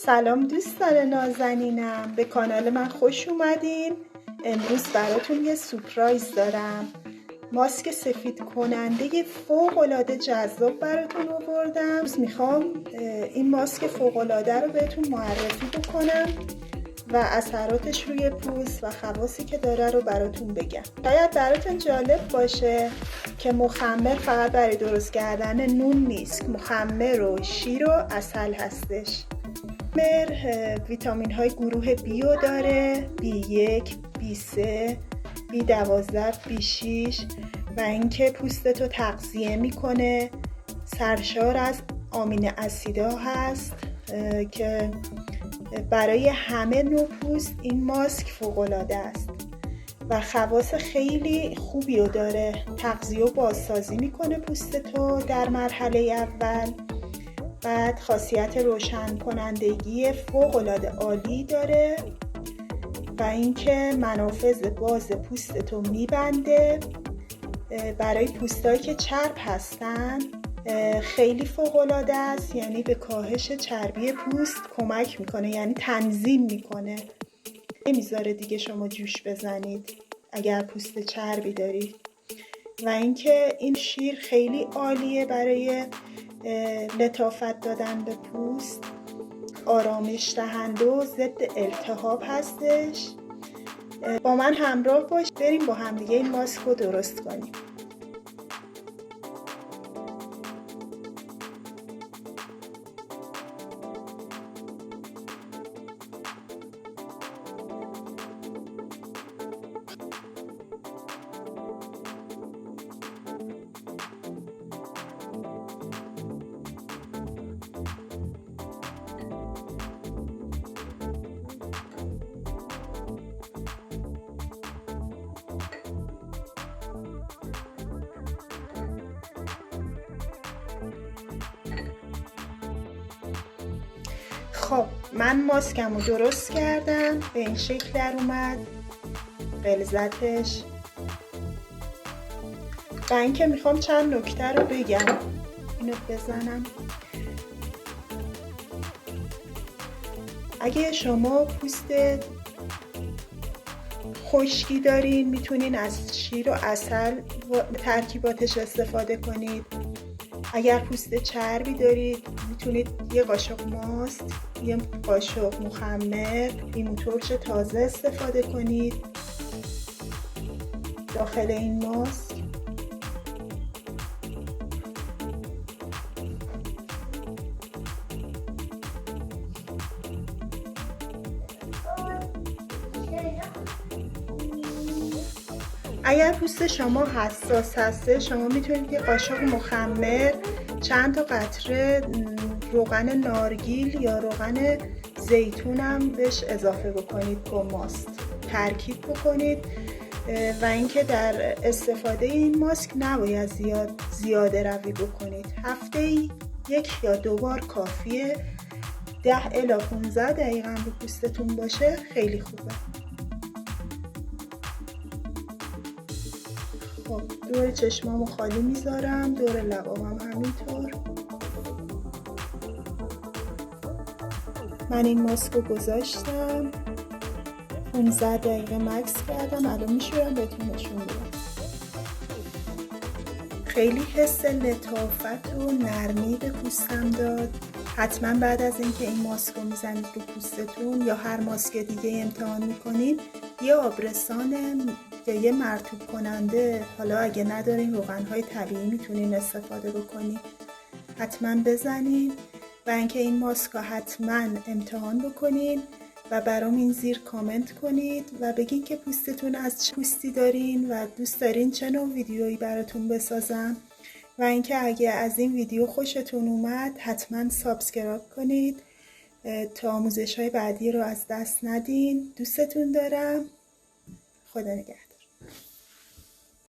سلام دوستان نازنینم، به کانال من خوش اومدین. امروز براتون یه سورپرایز دارم. ماسک سفید کننده فوق‌العاده جذاب براتون آوردم. میخوام این ماسک فوق‌العاده رو بهتون معرفی بکنم و اثراتش روی پوست و خواصی که داره رو براتون بگم. شاید براتون جالب باشه که مخمر فقط برای درست کردن نون نیست، مخمر و شیر و عسل هستش. ویتامین های گروه بیو داره، B1، B3، B12، B6 و اینکه پوستتو تغذیه میکنه. سرشار از آمینو اسیدها هست که برای همه نوع پوست این ماسک فوق‌العاده است و خواص خیلی خوبی رو داره. تغذیه و بازسازی میکنه پوستتو در مرحله اول. بعد خاصیت روشن کنندگی فوق‌العاده عالی داره و اینکه منافذ باز پوستتو میبنده. برای پوستایی که چرب هستن خیلی فوق‌العاده است، یعنی به کاهش چربی پوست کمک میکنه، یعنی تنظیم میکنه، نمیذاره دیگه شما جوش بزنید اگر پوست چربی دارید. و اینکه این شیر خیلی عالیه برای لطافت دادن به پوست، آرامش دهنده و ضد التهاب هستش. با من همراه باش، بریم با هم دیگه این ماسک رو درست کنیم. خب من ماسکم رو درست کردم، به این شکل در اومد غلظتش. و اینکه میخوام چند نکته رو بگم. اینو بزنم. اگه شما پوست خشکی دارین میتونین از شیر و عسل و ترکیباتش استفاده کنید. اگر پوست چربی دارید میتونید یه قاشق ماست، یه قاشق مخمر لیمو ترش تازه استفاده کنید داخل این ماسک. اگر پوست شما حساس هسته شما میتونید یه قاشق مخمر، چند تا قطره روغن نارگیل یا روغن زیتون هم بهش اضافه بکنید، با ماست ترکیب بکنید. و اینکه در استفاده این ماسک نباید زیاده روی بکنید. هفته‌ای 1 یا 2 بار کافیه. 10 الی 15 دقیقه به پوستتون باشه خیلی خوبه. خب دور چشمامو خالی میذارم، دور لبامم همینطور. من این ماسک رو گذاشتم 15 دقیقه مکس کردم، الان میشورم بهتون نشون میدم. خیلی حس لطافت و نرمی به پوستم داد. حتما بعد از اینکه این ماسک رو میزنید رو پوستتون یا هر ماسک دیگه امتحان میکنید یه آبرسان یا یه مرطوب کننده، حالا اگه ندارین روغن‌های طبیعی میتونین استفاده بکنید، حتما بزنین. و اینکه این ماسک رو حتما امتحان بکنین و برام این زیر کامنت کنید و بگین که پوستتون از چه پوستی دارین و دوست دارین چه نوع ویدیویی براتون بسازم. و اینکه اگه از این ویدیو خوشتون اومد حتما سابسکرایب کنید تا آموزش‌های بعدی رو از دست ندین. دوستتون دارم. خدا نگهدار.